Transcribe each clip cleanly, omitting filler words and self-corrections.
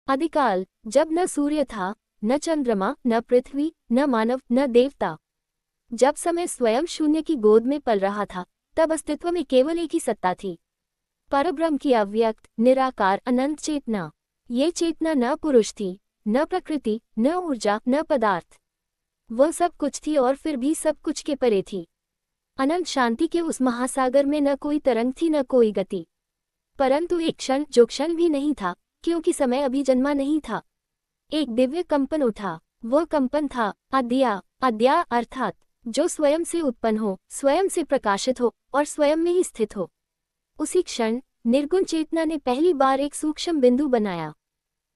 आदिकाल, जब न सूर्य था, न चंद्रमा, न पृथ्वी, न मानव, न देवता, जब समय स्वयं शून्य की गोद में पल रहा था, तब अस्तित्व में केवल एक ही सत्ता थी, परब्रह्म की अव्यक्त, निराकार, अनंत चेतना। ये चेतना न पुरुष थी, न प्रकृति, न ऊर्जा, न पदार्थ। वह सब कुछ थी और फिर भी सब कुछ के परे थी। अनंत शांति के उस महासागर में न कोई तरंग थी, न कोई गति। परंतु एक क्षण, जो क्षण भी नहीं था, क्योंकि समय अभी जन्मा नहीं था, एक दिव्य कंपन उठा। वह कंपन था अद्या। अद्या अर्थात जो स्वयं से उत्पन्न हो, स्वयं से प्रकाशित हो और स्वयं में ही स्थित हो। उसी क्षण निर्गुण चेतना ने पहली बार एक सूक्ष्म बिंदु बनाया।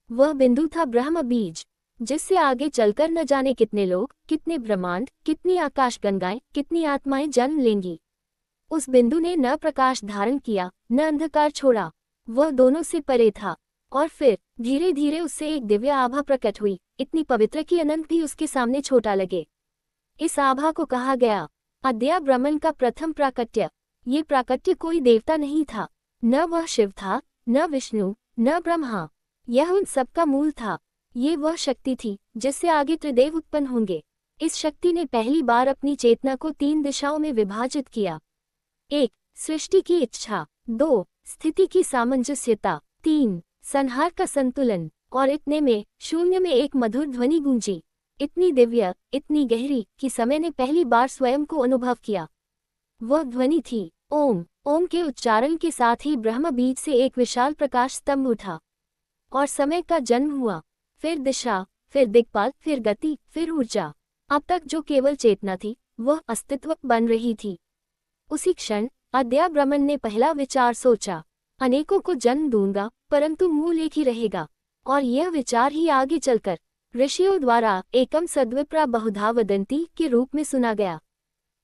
वह बिंदु था ब्रह्म बीज, जिससे आगे चलकर न जाने कितने लोग, कितने ब्रह्मांड, कितनी आकाश गंगाएं, कितनी आत्माएं जन्म लेंगी। उस बिंदु ने न प्रकाश धारण किया, न अंधकार छोड़ा। वह दोनों से परे था और फिर धीरे धीरे उससे एक दिव्य आभा प्रकट हुई, इतनी पवित्र कि अनंत भी उसके सामने छोटा लगे। इस आभा को कहा गया अद्या ब्रह्मन का प्रथम प्राकट्य। ये प्राकट्य कोई देवता नहीं था, न वह शिव था, न विष्णु, न ब्रह्मा। यह उन सबका मूल था। ये वह शक्ति थी जिससे आगे त्रिदेव उत्पन्न होंगे। इस शक्ति ने पहली बार अपनी चेतना को 3 दिशाओं में विभाजित किया। 1. सृष्टि की इच्छा, 2. स्थिति की सामंजस्यता, 3. संहार का संतुलन। और इतने में शून्य में एक मधुर ध्वनि गूंजी, इतनी दिव्य, इतनी गहरी कि समय ने पहली बार स्वयं को अनुभव किया। वह ध्वनि थी ओम। ओम के उच्चारण के साथ ही ब्रह्म बीज से एक विशाल प्रकाश स्तंभ उठा और समय का जन्म हुआ। फिर दिशा, फिर दिक्पाल, फिर गति, फिर ऊर्जा। अब तक जो केवल चेतना थी, वह अस्तित्व बन रही थी। उसी क्षण अद्या ब्रह्मन ने पहला विचार सोचा, अनेकों को जन्म दूंगा, परंतु मूल एक ही रहेगा। और यह विचार ही आगे चलकर ऋषियों द्वारा एकम सद्विप्रा बहुधा वदंती के रूप में सुना गया।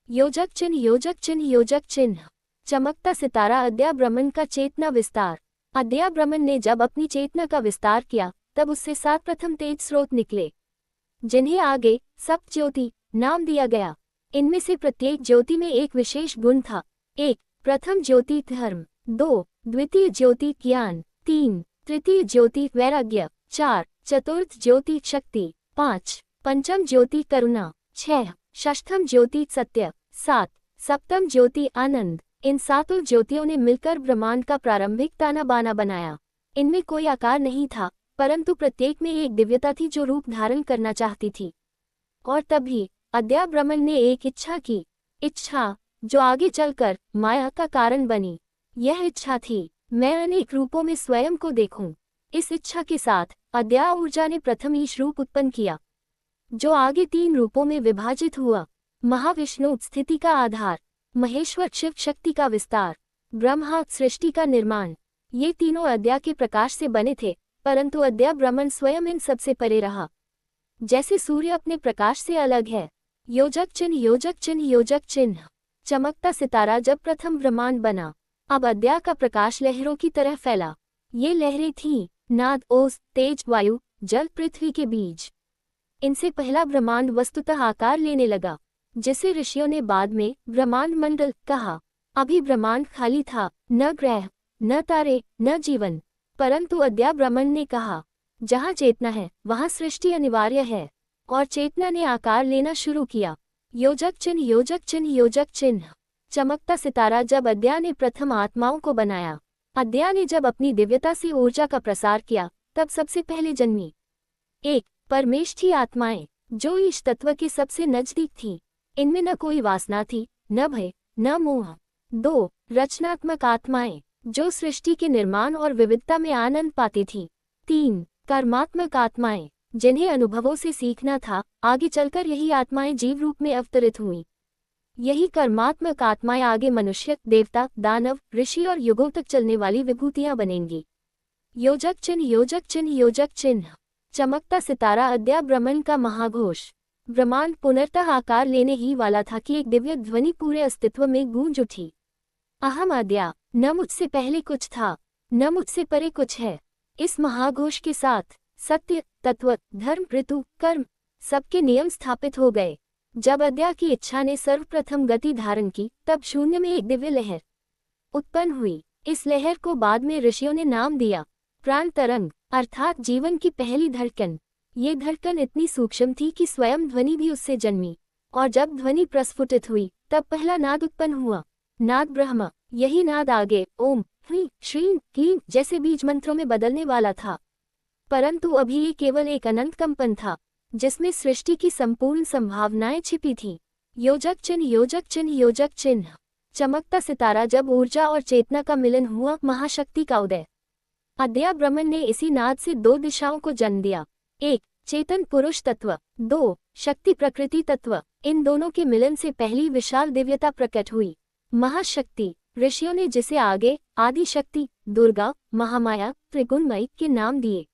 योजक चिन्ह, योजक चिन्ह, योजक चिन्ह। चमकता सितारा अद्या ब्रह्मन का चेतना विस्तार। अद्या ब्रह्मन ने जब अपनी चेतना का विस्तार किया, तब उससे 7 प्रथम तेज स्रोत निकले, जिन्हें आगे सप्त ज्योति नाम दिया गया। इनमें से प्रत्येक ज्योति में एक विशेष गुण था। 1. प्रथम ज्योति धर्म, 2. द्वितीय ज्योति ज्ञान, 3. तृतीय ज्योति वैराग्य, 4. चतुर्थ ज्योति शक्ति, 5. पंचम ज्योति करुणा, 6. षष्ठम ज्योति सत्य, 7. सप्तम ज्योति आनंद। इन 7 ज्योतियों ने मिलकर ब्रह्मांड का प्रारंभिक ताना बाना बनाया। इनमें कोई आकार नहीं था, परंतु प्रत्येक में एक दिव्यता थी जो रूप धारण करना चाहती थी। और तभी अद्या ब्रह्मन ने एक इच्छा की, इच्छा जो आगे चलकर माया का कारण बनी। यह इच्छा थी, मैं अनेक रूपों में स्वयं को देखूं। इस इच्छा के साथ अद्या ऊर्जा ने प्रथम ईश रूप उत्पन्न किया, जो आगे 3 रूपों में विभाजित हुआ। महाविष्णु स्थिति का आधार, महेश्वर शिव शक्ति का विस्तार, ब्रह्मा सृष्टि का निर्माण। ये तीनों अद्या के प्रकाश से बने थे, परंतु अद्या ब्रह्मन स्वयं इन सबसे परे रहा। जैसे सूर्य अपने प्रकाश से अलग है। योजक चिन्ह, योजक चिन्ह, योजक चिन्ह। चमकता सितारा जब प्रथम ब्रह्मांड बना, अब अद्या का प्रकाश लहरों की तरह फैला। ये लहरें थीं नाद, ओस, तेज, वायु, जल, पृथ्वी के बीज। इनसे पहला ब्रह्मांड वस्तुतः आकार लेने लगा, जिसे ऋषियों ने बाद में ब्रह्मांड मंडल कहा। अभी ब्रह्मांड खाली था, न ग्रह, न तारे, न जीवन। परंतु अद्या ब्रह्मन ने कहा, जहाँ चेतना है वहाँ सृष्टि अनिवार्य है। और चेतना ने आकार लेना शुरू किया। योजक चिन्ह, योजक चिन्ह, योजक चिन्ह। चमकता सितारा जब अद्या ने प्रथम आत्माओं को बनाया, अद्या ने जब अपनी दिव्यता से ऊर्जा का प्रसार किया, तब सबसे पहले जन्मी 1. परमेष्ठी आत्माएं, जो ईश तत्व के सबसे नजदीक थीं। इनमें न कोई वासना थी, न भय, न मोह। 2. रचनात्मक आत्माएं, जो सृष्टि के निर्माण और विविधता में आनंद पाती थीं। 3. कर्मात्मक आत्माएं, जिन्हें अनुभवों से सीखना था। आगे चलकर यही आत्माएं जीव रूप में अवतरित हुईं। यही कर्मात्मक आत्माएं आगे मनुष्य, देवता, दानव, ऋषि और युगों तक चलने वाली विभूतियां बनेंगी। योजक चिन्ह, योजक चिन्ह, योजक चिन्ह। चमकता सितारा अद्या ब्रह्मन का महाघोष। ब्रह्मांड पुनर्तः आकार लेने ही वाला था कि एक दिव्य ध्वनि पूरे अस्तित्व में गूंज उठी। अहम अद्या, न मुझसे पहले कुछ था, न मुझसे परे कुछ है। इस महाघोष के साथ सत्य, तत्व, धर्म, ऋतु, कर्म सबके नियम स्थापित हो गए। जब अद्या की इच्छा ने सर्वप्रथम गति धारण की, तब शून्य में एक दिव्य लहर उत्पन्न हुई। इस लहर को बाद में ऋषियों ने नाम दिया प्राण तरंग अर्थात जीवन की पहली धड़कन। ये धड़कन इतनी सूक्ष्म थी कि स्वयं ध्वनि भी उससे जन्मी, और जब ध्वनि प्रस्फुटित हुई तब पहला नाद उत्पन्न हुआ, नाद ब्रह्म। यही नाद आगे ओम ह्रीं श्रीं क्लीं जैसे बीज मंत्रों में बदलने वाला था, परंतु अभी ये केवल एक अनंत कंपन था जिसमें सृष्टि की संपूर्ण संभावनाएं छिपी थीं। योजक चिन्ह योजक चिन्ह योजक चिन्ह। चमकता सितारा जब ऊर्जा और चेतना का मिलन हुआ, महाशक्ति का उदय। अद्या ब्रह्मन ने इसी नाद से दो दिशाओं को जन्म दिया, एक चेतन पुरुष तत्व, दो शक्ति प्रकृति तत्व। इन दोनों के मिलन से पहली विशाल दिव्यता प्रकट हुई, महाशक्ति। ऋषियों ने जिसे आगे आदि शक्ति, दुर्गा, महामाया, त्रिगुणमयी के नाम दिए।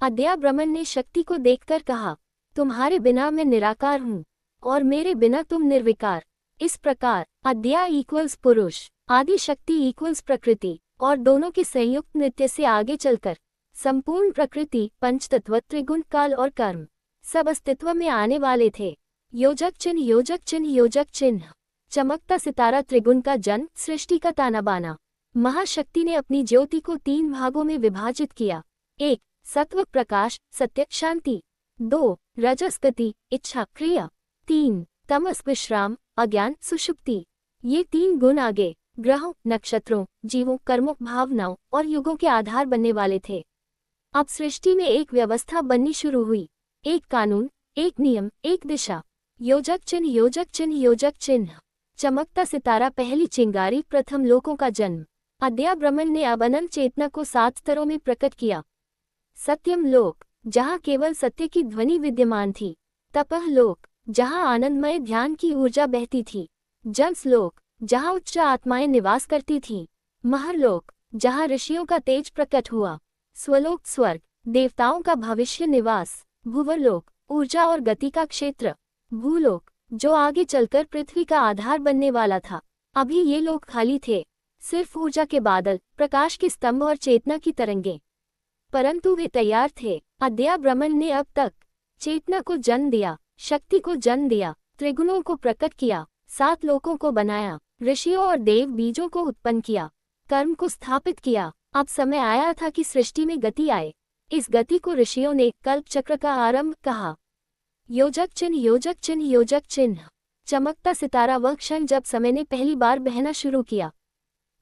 अद्या ब्रह्मन ने शक्ति को देखकर कहा, तुम्हारे बिना मैं निराकार हूँ और मेरे बिना तुम निर्विकार। इस प्रकार अद्या इक्वल्स पुरुष, आदि शक्ति इक्वल्स प्रकृति, और दोनों के संयुक्त नृत्य से आगे चलकर संपूर्ण प्रकृति, पंचतत्व, त्रिगुण, काल और कर्म सब अस्तित्व में आने वाले थे। योजक चिन्ह योजक चिन्ह योजक चिन्ह। चमकता सितारा त्रिगुण का जन्म, सृष्टि का ताना बाना। महाशक्ति ने अपनी ज्योति को 3 भागों में विभाजित किया, 1 सत्व प्रकाश सत्य शांति, 2 रजस गति इच्छा क्रिया, 3 तमस विश्राम अज्ञान सुषुप्ति। ये 3 गुण आगे ग्रहों, नक्षत्रों, जीवों, कर्मों, भावनाओं और युगों के आधार बनने वाले थे। अब सृष्टि में एक व्यवस्था बननी शुरू हुई, एक कानून, एक नियम, एक दिशा। योजक चिन्ह योजक चिन्ह योजक चिन्ह। चमकता सितारा पहली चिंगारी, प्रथम लोकों का जन्म। अद्या ब्रह्मन ने अब अनंत चेतना को 7 स्तरों में प्रकट किया। सत्यम लोक, जहाँ केवल सत्य की ध्वनि विद्यमान थी। तपह लोक, जहाँ आनंदमय ध्यान की ऊर्जा बहती थी। जंस लोक, जहाँ उच्च आत्माएं निवास करती थीं। महरलोक, जहाँ ऋषियों का तेज प्रकट हुआ। स्वलोक स्वर्ग, देवताओं का भविष्य निवास। भुवरलोक, ऊर्जा और गति का क्षेत्र। भूलोक, जो आगे चलकर पृथ्वी का आधार बनने वाला था। अभी ये लोग खाली थे, सिर्फ ऊर्जा के बादल, प्रकाश के स्तंभ और चेतना की तरंगें। परंतु वे तैयार थे। अद्या ब्रह्मन ने अब तक चेतना को जन्म दिया, शक्ति को जन्म दिया, त्रिगुणों को प्रकट किया, 7 लोकों को बनाया, ऋषियों और देव बीजों को उत्पन्न किया, कर्म को स्थापित किया। अब समय आया था कि सृष्टि में गति आए। इस गति को ऋषियों ने कल्प चक्र का आरंभ कहा। योजक चिन्ह योजक चिन्ह योजक चिन्ह। चमकता सितारा वह क्षण जब समय ने पहली बार बहना शुरू किया।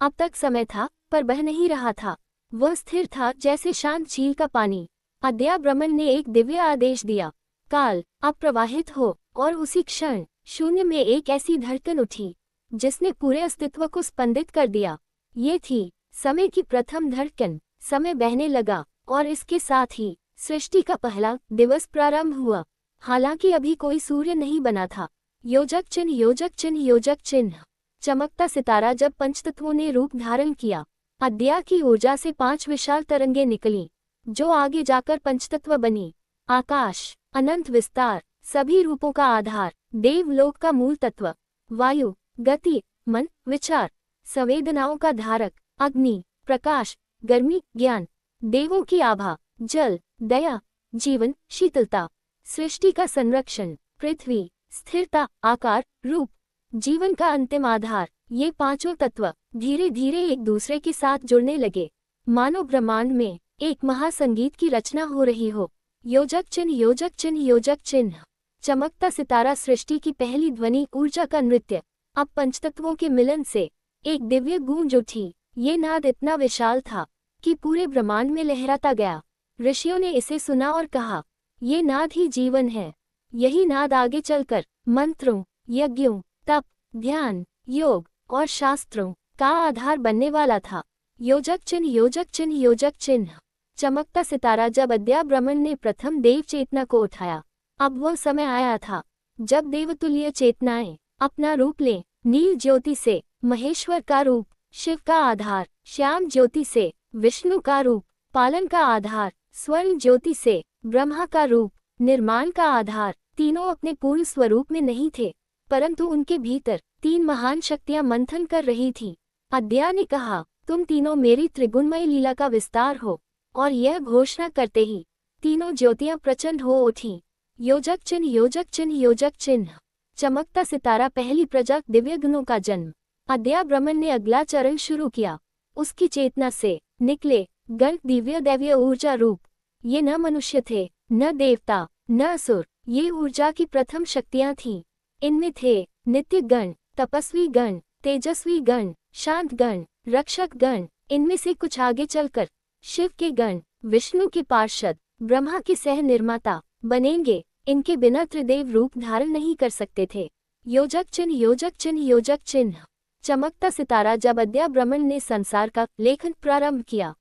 अब तक समय था पर बह नहीं रहा था, वह स्थिर था जैसे शांत झील का पानी। अद्या ब्रह्मन ने एक दिव्य आदेश दिया, काल अब प्रवाहित हो, और उसी क्षण शून्य में एक ऐसी धड़कन उठी जिसने पूरे अस्तित्व को स्पंदित कर दिया। ये थी समय की प्रथम धड़कन। समय बहने लगा और इसके साथ ही सृष्टि का पहला दिवस प्रारंभ हुआ। हालांकि अभी कोई सूर्य नहीं बना था। योजक चिन्ह योजक चिन्ह योजक चिन्ह। चमकता सितारा जब पंचतत्वों ने रूप धारण किया, अद्या की ऊर्जा से 5 विशाल तरंगें निकलीं, जो आगे जाकर पंचतत्व बनी। आकाश, अनंत विस्तार, सभी रूपों का आधार, देवलोक का मूल तत्व, वायु, गति, मन, विचार, संवेदनाओं का धारक, अग्नि, प्रकाश, गर्मी, ज्ञान, देवों की आभा, जल, दया, जीवन, शीतलता, सृष्टि का संरक्षण, पृथ्वी, स्थिरता, आकार, रूप, जीवन का अंतिम आधार। ये 5 तत्व धीरे धीरे एक दूसरे के साथ जुड़ने लगे, मानो ब्रह्मांड में एक महासंगीत की रचना हो रही हो। योजक चिन्ह योजक चिन्ह योजक चिन्ह। चमकता सितारा सृष्टि की पहली ध्वनि, ऊर्जा का नृत्य। अब पंचतत्वों के मिलन से एक दिव्य गूंज उठी। ये नाद इतना विशाल था कि पूरे ब्रह्मांड में लहराता गया। ऋषियों ने इसे सुना और कहा, ये नाद ही जीवन है। यही नाद आगे चलकर मंत्रों, यज्ञों, तप, ध्यान, योग और शास्त्रों का आधार बनने वाला था। योजक चिन्ह योजक चिन्ह योजक चिन्ह। चमकता सितारा जब अद्या ब्रह्मन ने प्रथम देव चेतना को उठाया, अब वह समय आया था जब देवतुल्य चेतनाएं अपना रूप लें। नील ज्योति से महेश्वर का रूप, शिव का आधार, श्याम ज्योति से विष्णु का रूप, पालन का आधार, स्वर्ण ज्योति से ब्रह्मा का रूप, निर्माण का आधार। तीनों अपने पूर्ण स्वरूप में नहीं थे, परंतु उनके भीतर 3 महान शक्तियां मंथन कर रही थीं। अद्या ने कहा, तुम तीनों मेरी त्रिगुणमयी लीला का विस्तार हो। और यह घोषणा करते ही तीनों ज्योतियां प्रचंड हो उठीं। योजक चिन्ह योजक चिन्ह योजक चिन्ह। चमकता सितारा पहली प्रजा, दिव्य गुणों का जन्म। अद्या ब्रह्मन ने अगला चरण शुरू किया। उसकी चेतना से निकले गण दिव्य दैवीय ऊर्जा रूप। ये न मनुष्य थे, न देवता, न असुर, ये ऊर्जा की प्रथम शक्तियां थीं। इनमें थे नित्य गण, तपस्वी गण, तेजस्वी गण, शांत गण, रक्षक गण। इनमें से कुछ आगे चलकर शिव के गण, विष्णु के पार्षद, ब्रह्मा के सह निर्माता बनेंगे। इनके बिना त्रिदेव रूप धारण नहीं कर सकते थे। योजक चिन्ह, योजक चिन्ह, योजक चिन्ह। चमकता सितारा। जब अद्या ब्रह्मन ने संसार का लेखन प्रारंभ किया,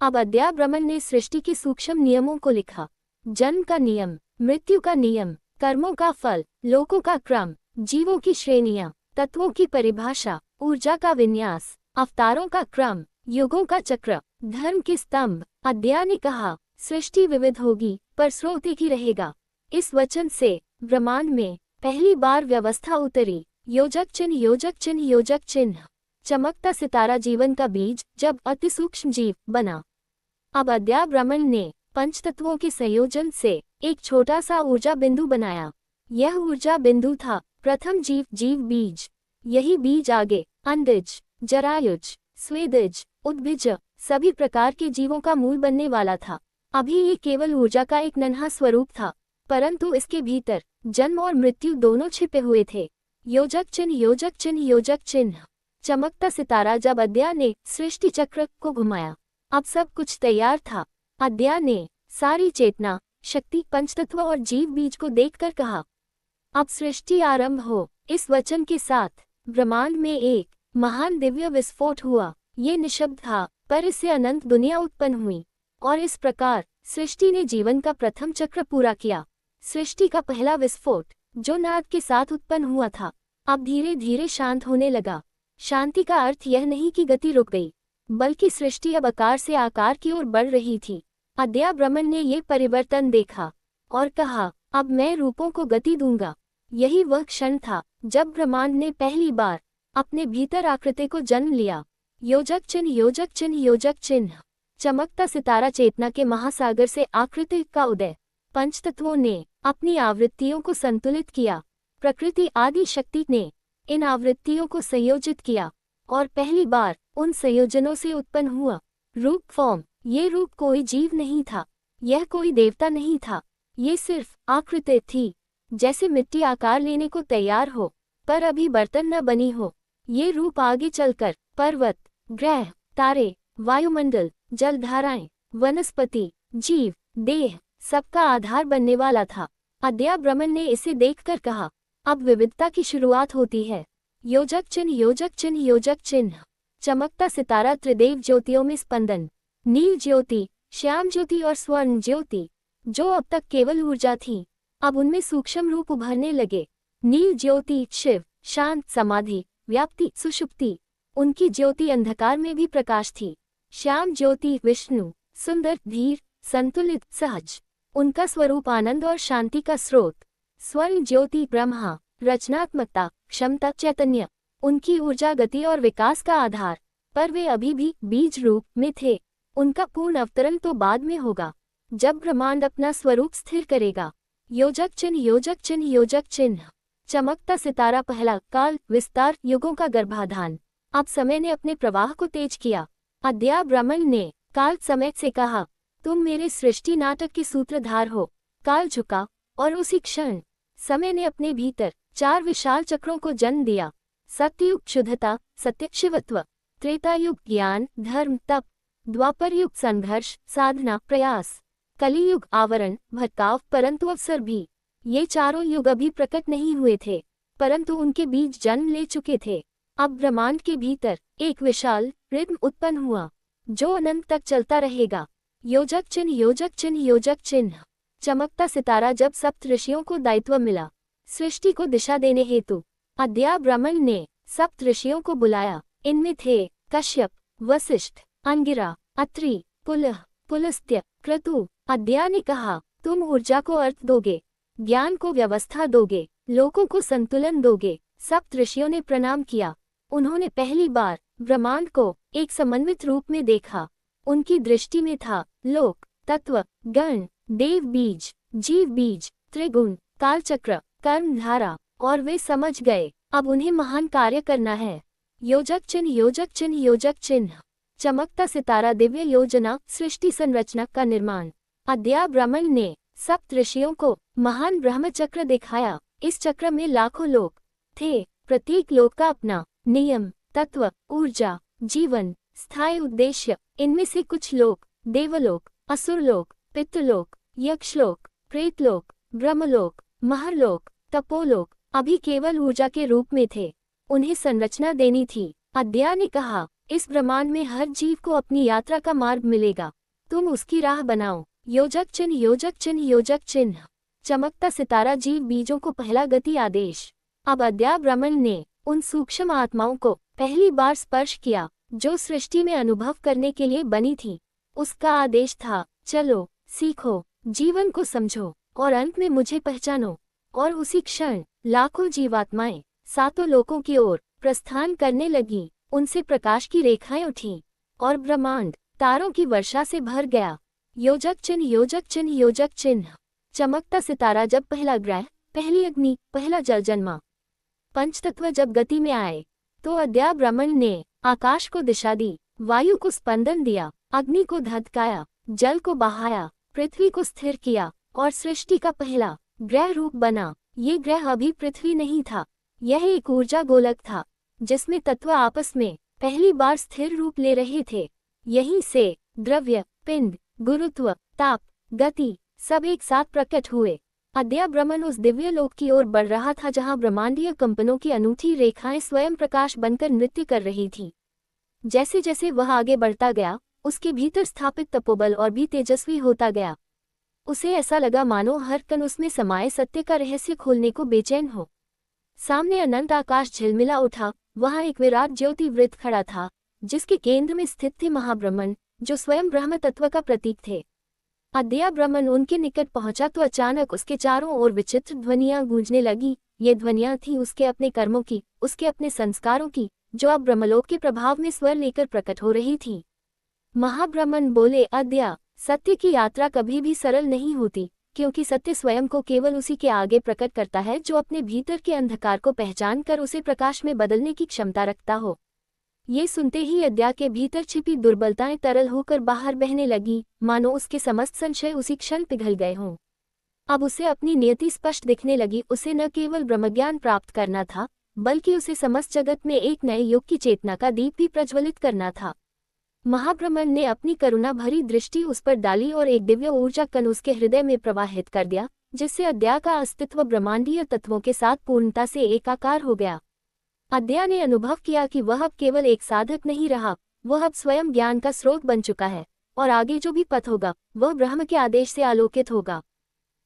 अब अद्या ब्रह्मन ने सृष्टि के सूक्ष्म नियमों को लिखा। जन्म का नियम, मृत्यु का नियम, कर्मों का फल, लोकों का क्रम, जीवों की श्रेणियां, तत्वों की परिभाषा, ऊर्जा का विन्यास, अवतारों का क्रम, युगों का चक्र, धर्म के स्तंभ। अद्या ने कहा, सृष्टि विविध होगी पर स्रोत एक ही रहेगा। इस वचन से ब्रह्मांड में पहली बार व्यवस्था उतरी। योजक चिन्ह, योजक चिन्ह, योजक चिन्ह। चमकता सितारा जीवन का बीज जब अति सूक्ष्म जीव बना। अब अद्या ब्रह्मन ने पंचतत्वों के संयोजन से एक छोटा सा ऊर्जा बिंदु बनाया। यह ऊर्जा बिंदु था प्रथम जीव, जीव बीज। यही बीज आगे अंडज, जरायुज, स्वेदज, उद्भिज सभी प्रकार के जीवों का मूल बनने वाला था। अभी ये केवल ऊर्जा का एक नन्हा स्वरूप था, परंतु इसके भीतर जन्म और मृत्यु दोनों छिपे हुए थे। योजक चिन्ह, योजक चिन्ह, योजक चिन्ह। चमकता सितारा। जब अद्या ने सृष्टि चक्र को घुमाया, अब सब कुछ तैयार था। अद्या ने सारी चेतना, शक्ति, पंचतत्व और जीव बीज को देखकर कहा, अब सृष्टि आरंभ हो। इस वचन के साथ ब्रह्मांड में एक महान दिव्य विस्फोट हुआ। ये निशब्द था, पर इससे अनंत दुनिया उत्पन्न हुई और इस प्रकार सृष्टि ने जीवन का प्रथम चक्र पूरा किया। सृष्टि का पहला विस्फोट जो नाद के साथ उत्पन्न हुआ था, अब धीरे धीरे शांत होने लगा। शांति का अर्थ यह नहीं कि गति रुक गई, बल्कि सृष्टि अब आकार से आकार की ओर बढ़ रही थी। अद्या ब्रह्मन ने ये परिवर्तन देखा और कहा, अब मैं रूपों को गति दूंगा। यही वह क्षण था जब ब्रह्मांड ने पहली बार अपने भीतर आकृति को जन्म लिया। योजक चिन्ह, योजक चिन्ह, योजक चिन्ह। चमकता सितारा। चेतना के महासागर से आकृति का उदय। पंचतत्वों ने अपनी आवृत्तियों को संतुलित किया। प्रकृति आदि शक्ति ने इन आवृत्तियों को संयोजित किया और पहली बार उन संयोजनों से उत्पन्न हुआ रूप, फॉर्म। ये रूप कोई जीव नहीं था, यह कोई देवता नहीं था, ये सिर्फ आकृति थी। जैसे मिट्टी आकार लेने को तैयार हो पर अभी बर्तन न बनी हो, ये रूप आगे चलकर पर्वत, ग्रह, तारे, वायुमंडल, जलधाराएं, वनस्पति, जीव, देह सबका आधार बनने वाला था। अद्या ब्रह्मन ने इसे देखकर कहा, अब विविधता की शुरुआत होती है। योजक चिन्ह, योजक चिन्ह, योजक चिन्ह। चमकता सितारा। त्रिदेव ज्योतियों में स्पंदन। नील ज्योति, श्याम ज्योति और स्वर्ण ज्योति, जो अब तक केवल ऊर्जा थी, अब उनमें सूक्ष्म रूप उभरने लगे। नील ज्योति शिव, शांत, समाधि, व्याप्ति, सुषुप्ति। उनकी ज्योति अंधकार में भी प्रकाश थी। श्याम ज्योति विष्णु, सुंदर, धीर, संतुलित, सहज। उनका स्वरूप आनंद और शांति का स्रोत। स्वर्ण ज्योति ब्रह्मा, रचनात्मकता, क्षमता, चैतन्य। उनकी ऊर्जा, गति और विकास का आधार। पर वे अभी भी बीज रूप में थे। उनका पूर्ण अवतरण तो बाद में होगा, जब ब्रह्मांड अपना स्वरूप स्थिर करेगा। योजक चिन्ह, योजक चिन्ह, योजक चिन्ह। चमकता सितारा। पहला काल विस्तार, युगों का गर्भाधान। अब समय ने अपने प्रवाह को तेज किया। अद्या ब्रह्मन ने काल समय से कहा, तुम मेरे सृष्टि नाटक के सूत्रधार हो। काल झुका और उसी क्षण समय ने अपने भीतर 4 विशाल चक्रों को जन्म दिया। सत्ययुग शुद्धता, सत्य, शिवत्व। त्रेतायुग ज्ञान, धर्म, तप। द्वापर युग संघर्ष, साधना, प्रयास। कलियुग आवरण, भटकाव, परंतु अवसर भी। ये चारों युग अभी प्रकट नहीं हुए थे, परंतु उनके बीज जन्म ले चुके थे। अब ब्रह्मांड के भीतर एक विशाल रिद्म उत्पन्न हुआ, जो अनंत तक चलता रहेगा। योजक चिन्ह, योजक चिन्ह, योजक चिन्ह। चमकता सितारा। जब सप्त ऋषियों को दायित्व मिला सृष्टि को दिशा देने हेतु, अद्या ब्रह्मन ने सप्त ऋषियों को बुलाया। इनमें थे कश्यप, वशिष्ठ, अंगिरा, अत्रि, पुलह, पुलस्त्य, क्रतु। अद्या ने कहा, तुम ऊर्जा को अर्थ दोगे, ज्ञान को व्यवस्था दोगे, लोकों को संतुलन दोगे। सप्त ऋषियों ने प्रणाम किया। उन्होंने पहली बार ब्रह्मांड को एक समन्वित रूप में देखा। उनकी दृष्टि में था लोक, तत्व, गण, देव बीज, जीव बीज, त्रिगुण, कालचक्र, कर्मधारा, और वे समझ गए अब उन्हें महान कार्य करना है। योजक चिन्ह, योजक चिन्ह, योजक चिन्ह। चमकता सितारा दिव्य योजना सृष्टि संरचना का निर्माण। अद्या ब्रह्मन ने सप्त ऋषियों को महान ब्रह्मचक्र दिखाया। इस चक्र में लाखों लोक थे, प्रत्येक लोक का अपना नियम, तत्व, ऊर्जा, जीवन, स्थायी उद्देश्य। इनमें से कुछ लोक देवलोक, असुरलोक, पितृलोक, यक्षलोक, प्रेतलोक, ब्रह्मलोक, महरलोक, तपोलोक अभी केवल ऊर्जा के रूप में थे। उन्हें संरचना देनी थी। अद्या ने कहा, इस ब्रह्मांड में हर जीव को अपनी यात्रा का मार्ग मिलेगा, तुम उसकी राह बनाओ। योजक चिन्ह, योजक चिन्ह, योजक चिन्ह। चमकता सितारा जीव बीजों को पहला गति आदेश। अब अद्या ब्रह्मन ने उन सूक्ष्म आत्माओं को पहली बार स्पर्श किया जो सृष्टि में अनुभव करने के लिए बनी थी। उसका आदेश था, चलो, सीखो, जीवन को समझो और अंत में मुझे पहचानो। और उसी क्षण लाखों जीवात्माएं सातों लोकों की ओर प्रस्थान करने लगी। उनसे प्रकाश की रेखाएं उठीं और ब्रह्मांड तारों की वर्षा से भर गया। योजक चिन्ह, योजक चिन्ह, योजक चिन्ह। चमकता सितारा जब पहला ग्रह, पहली अग्नि, पहला जल जन्मा, पंचतत्व जब गति में आए तो अद्या ब्रह्मन ने आकाश को दिशा दी, वायु को स्पंदन दिया, अग्नि को धधकाया, जल को बहाया, पृथ्वी को स्थिर किया और सृष्टि का पहला ग्रह रूप बना। ये ग्रह अभी पृथ्वी नहीं था, यह एक ऊर्जा गोलक था जिसमें तत्व आपस में पहली बार स्थिर रूप ले रहे थे। यहीं से द्रव्य, पिंड, गुरुत्व, ताप, गति सब एक साथ प्रकट हुए। अद्या ब्रह्मन उस दिव्य लोक की ओर बढ़ रहा था जहां ब्रह्मांडीय कंपनों की अनूठी रेखाएं स्वयं प्रकाश बनकर नृत्य कर रही थीं। जैसे जैसे वह आगे बढ़ता गया, उसके भीतर स्थापित तपोबल और भी तेजस्वी होता गया। उसे ऐसा लगा मानो हर कण उसमें समाये सत्य का रहस्य खोलने को बेचैन हो। सामने अनंत आकाश झिलमिला उठा। वहां एक विराट ज्योति वृत्त खड़ा था जिसके केंद्र में स्थित थे महाब्रह्मन, जो स्वयं ब्रह्म तत्व का प्रतीक थे। अद्या ब्रह्मन उनके निकट पहुंचा तो अचानक उसके चारों ओर विचित्र ध्वनियां गूंजने लगी। ये ध्वनियां थीं उसके अपने कर्मों की, उसके अपने संस्कारों की, जो अब ब्रह्मलोक के प्रभाव में स्वर लेकर प्रकट हो रही थीं। महाब्रह्मन बोले, अद्या, सत्य की यात्रा कभी भी सरल नहीं होती, क्योंकि सत्य स्वयं को केवल उसी के आगे प्रकट करता है जो अपने भीतर के अंधकार को पहचान कर उसे प्रकाश में बदलने की क्षमता रखता हो। ये सुनते ही अद्या के भीतर छिपी दुर्बलताएं तरल होकर बाहर बहने लगी, मानो उसके समस्त संशय उसी क्षण पिघल गए हों। अब उसे अपनी नियति स्पष्ट दिखने लगी। उसे न केवल ब्रह्मज्ञान प्राप्त करना था, बल्कि उसे समस्त जगत में एक नए युग की चेतना का दीप भी प्रज्वलित करना था। महाब्रह्मन ने अपनी करुणा भरी दृष्टि उस पर डाली और एक दिव्य ऊर्जा कण उसके हृदय में प्रवाहित कर दिया, जिससे अद्या का अस्तित्व ब्रह्मांडीय तत्वों के साथ पूर्णता से एकाकार हो गया। अद्या ने अनुभव किया कि वह अब केवल एक साधक नहीं रहा, वह अब स्वयं ज्ञान का स्रोत बन चुका है और आगे जो भी पथ होगा वह ब्रह्म के आदेश से आलोकित होगा।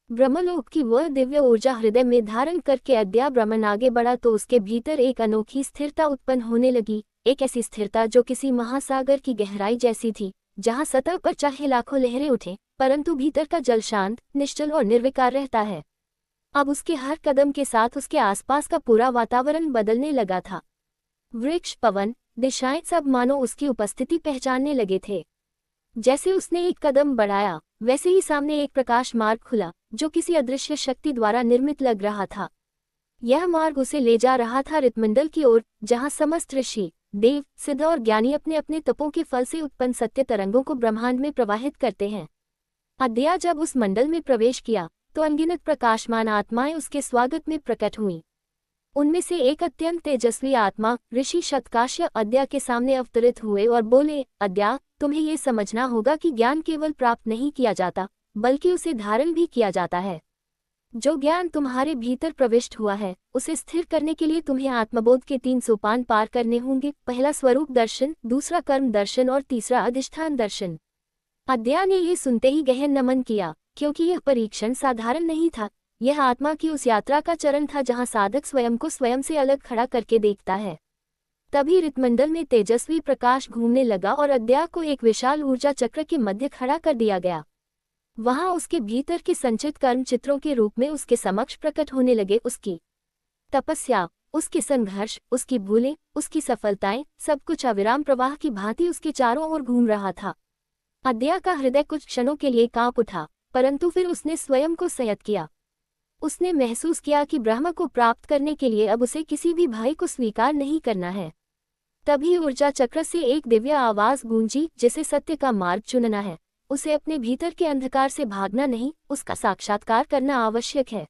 ब्रह्मलोक की वह दिव्य ऊर्जा हृदय में धारण करके अद्या ब्रह्मन आगे बढ़ा तो उसके भीतर एक अनोखी स्थिरता उत्पन्न होने लगी। एक ऐसी स्थिरता जो किसी महासागर की गहराई जैसी थी, जहां सतह पर चाहे लाखों लहरें उठें, परंतु भीतर का जल शांत, निश्चल और निर्विकार रहता है। अब उसके हर कदम के साथ उसके आसपास का पूरा वातावरण बदलने लगा था। वृक्ष, पवन, दिशाएं सब मानो उसकी उपस्थिति पहचानने लगे थे। जैसे उसने एक कदम बढ़ाया, वैसे ही सामने एक प्रकाश मार्ग खुला जो किसी अदृश्य शक्ति द्वारा निर्मित लग रहा था। यह मार्ग उसे ले जा रहा था ऋतमंडल की ओर, जहां समस्त ऋषि, देव, सिद्ध और ज्ञानी अपने अपने तपों के फल से उत्पन्न सत्य तरंगों को ब्रह्मांड में प्रवाहित करते हैं। अद्या जब उस मंडल में प्रवेश किया तो अनगिनत प्रकाशमान आत्माएं उसके स्वागत में प्रकट हुईं। उनमें से एक अत्यंत तेजस्वी आत्मा ऋषि शतकाश्य अद्या के सामने अवतरित हुए और बोले, अद्या, तुम्हें ये समझना होगा कि ज्ञान केवल प्राप्त नहीं किया जाता, बल्कि उसे धारण भी किया जाता है। जो ज्ञान तुम्हारे भीतर प्रविष्ट हुआ है, उसे स्थिर करने के लिए तुम्हें आत्मबोध के 3 सोपान पार करने होंगे। पहला स्वरूप दर्शन, दूसरा कर्म दर्शन और तीसरा अधिष्ठान दर्शन। अद्या ने ये सुनते ही गहन नमन किया, क्योंकि यह परीक्षण साधारण नहीं था। यह आत्मा की उस यात्रा का चरण था जहां साधक स्वयं को स्वयं से अलग खड़ा करके देखता है। तभी ऋतमंडल में तेजस्वी प्रकाश घूमने लगा और अद्या को एक विशाल ऊर्जा चक्र के मध्य खड़ा कर दिया गया। वहां उसके भीतर के संचित कर्म चित्रों के रूप में उसके समक्ष प्रकट होने लगे। उसकी तपस्या, उसके संघर्ष, उसकी भूलें, उसकी सफलताएं, सब कुछ अविराम प्रवाह की भांति उसके चारों ओर घूम रहा था। अद्या का हृदय कुछ क्षणों के लिए कांप उठा, परंतु फिर उसने स्वयं को संयत किया। उसने महसूस किया कि ब्रह्म को प्राप्त करने के लिए अब उसे किसी भी भय को स्वीकार नहीं करना है। तभी ऊर्जा चक्र से एक दिव्य आवाज गूंजी, जिसे सत्य का मार्ग चुनना है, उसे अपने भीतर के अंधकार से भागना नहीं, उसका साक्षात्कार करना आवश्यक है।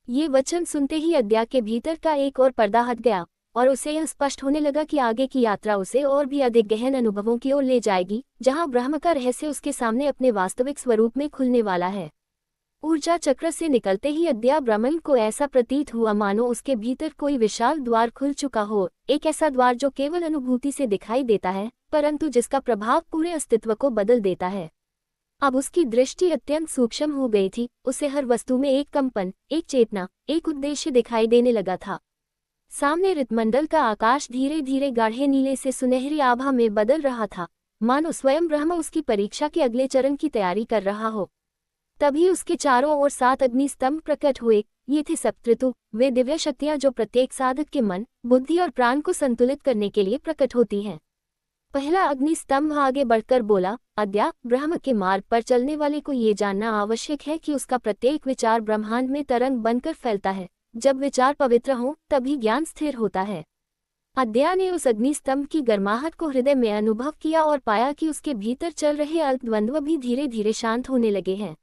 ये वचन सुनते ही अद्या के भीतर का एक और पर्दा हट गया और उसे यह स्पष्ट होने लगा कि आगे की यात्रा उसे और भी अधिक गहन अनुभवों की ओर ले जाएगी, जहां ब्रह्म का रहस्य उसके सामने अपने वास्तविक स्वरूप में खुलने वाला है। ऊर्जा चक्र से निकलते ही अद्या ब्राह्मण को ऐसा प्रतीत हुआ मानो उसके भीतर कोई विशाल द्वार खुल चुका हो, एक ऐसा द्वार जो केवल अनुभूति से दिखाई देता है, परंतु जिसका प्रभाव पूरे अस्तित्व को बदल देता है। अब उसकी दृष्टि अत्यंत सूक्ष्म हो गई थी, उसे हर वस्तु में एक कंपन, एक चेतना, एक उद्देश्य दिखाई देने लगा था। सामने ऋतमंडल का आकाश धीरे धीरे गाढ़े नीले से सुनहरी आभा में बदल रहा था, मानो स्वयं ब्रह्म उसकी परीक्षा के अगले चरण की तैयारी कर रहा हो। तभी उसके चारों ओर 7 अग्निस्तंभ प्रकट हुए। ये थे सप्तऋतु, वे दिव्य शक्तियां जो प्रत्येक साधक के मन, बुद्धि और प्राण को संतुलित करने के लिए प्रकट होती हैं। पहला अग्निस्तंभ आगे बढ़कर बोला, अद्या, ब्रह्म के मार्ग पर चलने वाले को ये जानना आवश्यक है कि उसका प्रत्येक विचार ब्रह्मांड में तरंग बनकर फैलता है। जब विचार पवित्र हों तभी ज्ञान स्थिर होता है। अद्या ने उस अग्निस्तंभ की गर्माहट को हृदय में अनुभव किया और पाया कि उसके भीतर चल रहे अल्पद्वंद्व भी धीरे धीरे शांत होने लगे हैं।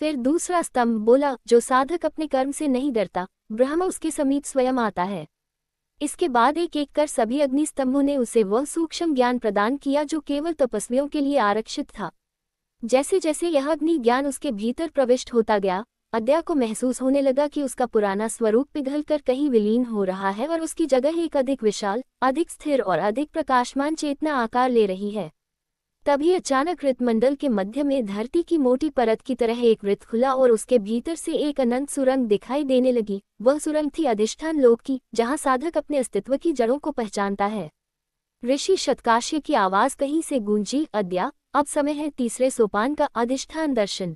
फिर दूसरा स्तंभ बोला, जो साधक अपने कर्म से नहीं डरता, ब्रह्म उसके समीप स्वयं आता है। इसके बाद एक एक कर सभी अग्निस्तंभों ने उसे वह सूक्ष्म ज्ञान प्रदान किया जो केवल तपस्वियों के लिए आरक्षित था। जैसे जैसे यह अग्नि ज्ञान उसके भीतर प्रविष्ट होता गया, अद्या को महसूस होने लगा कि उसका पुराना स्वरूप पिघलकर कहीं विलीन हो रहा है और उसकी जगह एक अधिक विशाल, अधिक स्थिर और अधिक प्रकाशमान चेतना आकार ले रही है। तभी अचानक ऋतमंडल के मध्य में धरती की मोटी परत की तरह एक वृत्त खुला और उसके भीतर से एक अनंत सुरंग दिखाई देने लगी। वह सुरंग थी अधिष्ठान लोक की, जहां साधक अपने अस्तित्व की जड़ों को पहचानता है। ऋषि शतकाश्य की आवाज कहीं से गूंजी, अद्या, अब समय है तीसरे सोपान का, अधिष्ठान दर्शन।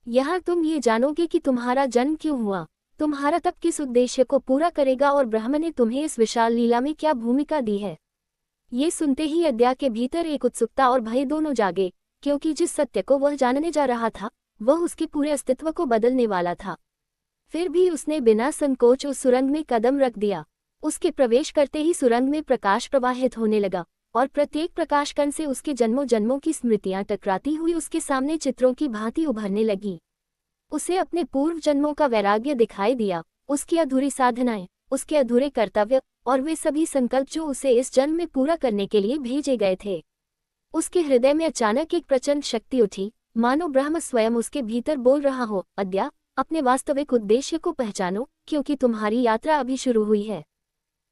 यहाँ तुम ये जानोगे कि तुम्हारा जन्म क्यों हुआ, तुम्हारा तप किस उद्देश्य को पूरा करेगा और ब्रह्म ने तुम्हें इस विशाल लीला में क्या भूमिका दी है। ये सुनते ही अद्या के भीतर एक उत्सुकता और भय दोनों जागे, क्योंकि जिस सत्य को वह जानने जा रहा था वह उसके पूरे अस्तित्व को बदलने वाला था। फिर भी उसने बिना संकोच उस सुरंग में कदम रख दिया। उसके प्रवेश करते ही सुरंग में प्रकाश प्रवाहित होने लगा और प्रत्येक प्रकाश कण से उसके जन्मों जन्मों की स्मृतियां टकराती हुई उसके सामने चित्रों की भांति उभरने लगी। उसे अपने पूर्व जन्मों का वैराग्य दिखाई दिया, उसकी अधूरी साधनाएं, उसके अधूरे कर्तव्य और वे सभी संकल्प जो उसे इस जन्म में पूरा करने के लिए भेजे गए थे। उसके हृदय में अचानक एक प्रचंड शक्ति उठी, मानो ब्रह्म स्वयं उसके भीतर बोल रहा हो, अद्या, अपने वास्तविक उद्देश्य को पहचानो, क्योंकि तुम्हारी यात्रा अभी शुरू हुई है।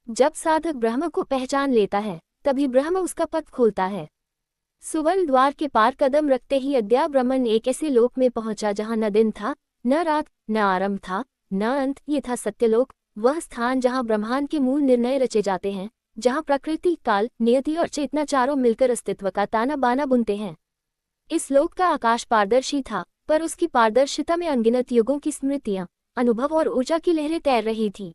जब साधक ब्रह्म को पहचान लेता है तभी ब्रह्म उसका पथ खोलता है। सुवर्ण द्वार के पार कदम रखते ही अद्या ब्रह्मन एक ऐसे लोक में पहुंचा जहां न दिन था, न रात, न आरंभ था, न अंत। ये था सत्यलोक, वह स्थान जहां ब्रह्मांड के मूल निर्णय रचे जाते हैं, जहां प्रकृति, काल, नियति और चेतना चारों मिलकर अस्तित्व का ताना बाना बुनते हैं। इस लोक का आकाश पारदर्शी था, पर उसकी पारदर्शिता में अनगिनत युगों की स्मृतियां, अनुभव और ऊर्जा की लहरें तैर रही थी।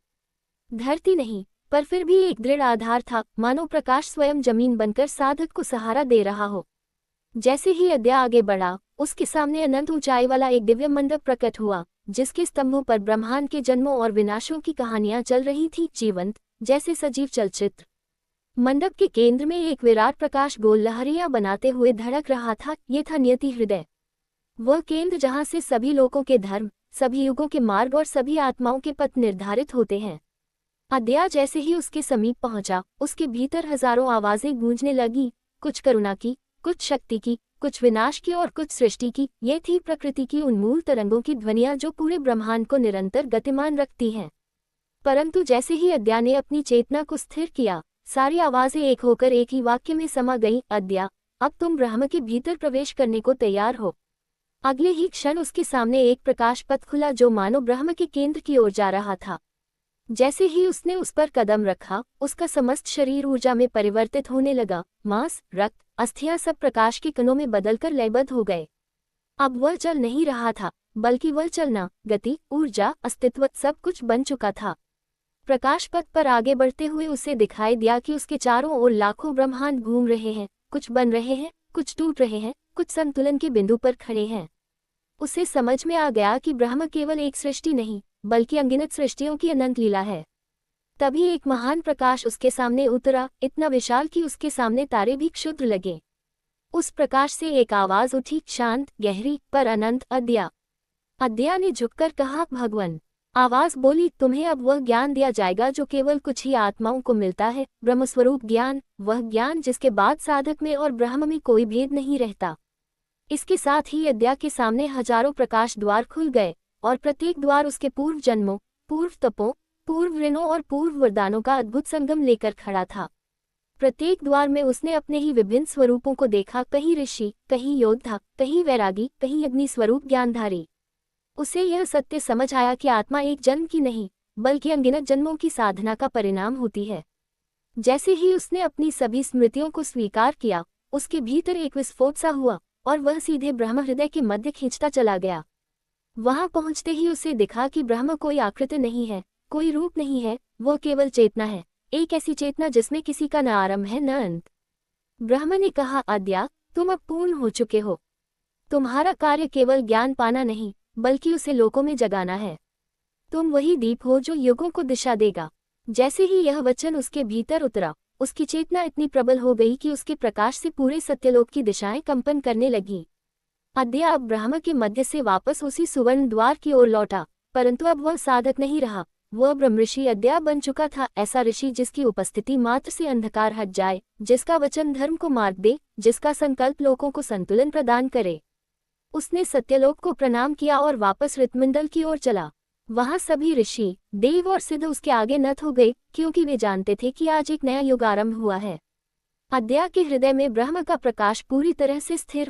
धरती नहीं, पर फिर भी एक दृढ़ आधार था, मानो प्रकाश स्वयं जमीन बनकर साधक को सहारा दे रहा हो। जैसे ही अद्या आगे बढ़ा, उसके सामने अनंत ऊंचाई वाला एक दिव्य मंडप प्रकट हुआ, जिसके स्तंभों पर ब्रह्मांड के जन्मों और विनाशों की कहानियां चल रही थी, जीवंत, जैसे सजीव चलचित्र। मंडप के केंद्र में एक विराट प्रकाश गोल लहरियां बनाते हुए धड़क रहा था। ये था नियति हृदय, वह केंद्र जहां से सभी लोगों के धर्म, सभी युगों के मार्ग और सभी आत्माओं के पथ निर्धारित होते हैं। अद्या जैसे ही उसके समीप पहुंचा, उसके भीतर हजारों आवाजें गूंजने लगी, कुछ करुणा की, कुछ शक्ति की, कुछ विनाश की और कुछ सृष्टि की। ये थी प्रकृति की उन्मूल तरंगों की ध्वनियां जो पूरे ब्रह्मांड को निरंतर गतिमान रखती हैं। परंतु जैसे ही अद्या ने अपनी चेतना को स्थिर किया, सारी आवाजें एक होकर एक ही वाक्य में समा गईं, अद्या, अब तुम ब्रह्म के भीतर प्रवेश करने को तैयार हो। अगले ही क्षण उसके सामने एक प्रकाश पथ खुला जो मानो ब्रह्म के केंद्र की ओर जा रहा था। जैसे ही उसने उस पर कदम रखा, उसका समस्त शरीर ऊर्जा में परिवर्तित होने लगा। मांस, रक्त, अस्थियां सब प्रकाश के कणों में बदलकर लयबद्ध हो गए। अब वह चल नहीं रहा था, बल्कि वह चलना, गति, ऊर्जा, अस्तित्व सब कुछ बन चुका था। प्रकाश पथ पर आगे बढ़ते हुए उसे दिखाई दिया कि उसके चारों ओर लाखों ब्रह्मांड घूम रहे हैं, कुछ बन रहे हैं, कुछ टूट रहे हैं, कुछ संतुलन के बिंदु पर खड़े हैं। उसे समझ में आ गया कि ब्रह्म केवल एक सृष्टि नहीं, बल्कि अनगिनत सृष्टियों की अनंत लीला है। तभी एक महान प्रकाश उसके सामने उतरा, इतना विशाल कि उसके सामने तारे भी क्षुद्र लगे। उस प्रकाश से एक आवाज उठी, शांत, गहरी, पर अनंत, अद्या। अद्या ने झुककर कहा, भगवान। आवाज बोली, तुम्हें अब वह ज्ञान दिया जाएगा जो केवल कुछ ही आत्माओं को मिलता है, ब्रह्मस्वरूप ज्ञान, वह ज्ञान जिसके बाद साधक में और ब्रह्म में कोई भेद नहीं रहता। इसके साथ ही अद्या के सामने हजारों प्रकाश द्वार खुल गए, और प्रत्येक द्वार उसके पूर्व जन्मों, पूर्व तपों, पूर्व ऋणों और पूर्व वरदानों का अद्भुत संगम लेकर खड़ा था। प्रत्येक द्वार में उसने अपने ही विभिन्न स्वरूपों को देखा, कहीं ऋषि, कहीं योद्धा, कहीं वैरागी, कहीं अग्नि स्वरूप ज्ञानधारी। उसे यह सत्य समझ आया कि आत्मा एक जन्म की नहीं, बल्कि अनगिनत जन्मों की साधना का परिणाम होती है। जैसे ही उसने अपनी सभी स्मृतियों को स्वीकार किया, उसके भीतर एक विस्फोट सा हुआ, और वह सीधे ब्रह्म हृदय के मध्य खींचता चला गया। वहां पहुंचते ही उसे दिखा कि ब्रह्म कोई आकृति नहीं है, कोई रूप नहीं है, वो केवल चेतना है, एक ऐसी चेतना जिसमें किसी का न आरंभ है न अंत। ब्रह्म ने कहा, अद्या, तुम अब पूर्ण हो चुके हो। तुम्हारा कार्य केवल ज्ञान पाना नहीं, बल्कि उसे लोकों में जगाना है। तुम वही दीप हो जो युगों को दिशा देगा। जैसे ही यह वचन उसके भीतर उतरा, उसकी चेतना इतनी प्रबल हो गई कि उसके प्रकाश से पूरे सत्यलोक की दिशाएं कंपन करने लगीं। अद्या अब ब्रह्म के मध्य से वापस उसी सुवर्ण द्वार की ओर लौटा, परंतु अब वह साधक नहीं रहा, वह ब्रह्मऋषि अद्या बन चुका था, ऐसा ऋषि जिसकी उपस्थिति मात्र से अंधकार हट जाए, जिसका वचन धर्म को मार्ग दे, जिसका संकल्प लोगों को संतुलन प्रदान करे। उसने सत्यलोक को प्रणाम किया और वापस ऋतमंडल की ओर चला। वहां सभी ऋषि, देव और सिद्ध उसके आगे नत हो गए, क्योंकि वे जानते थे कि आज एक नया युग आरंभ हुआ है। अद्या के हृदय में ब्रह्म का प्रकाश पूरी तरह से स्थिर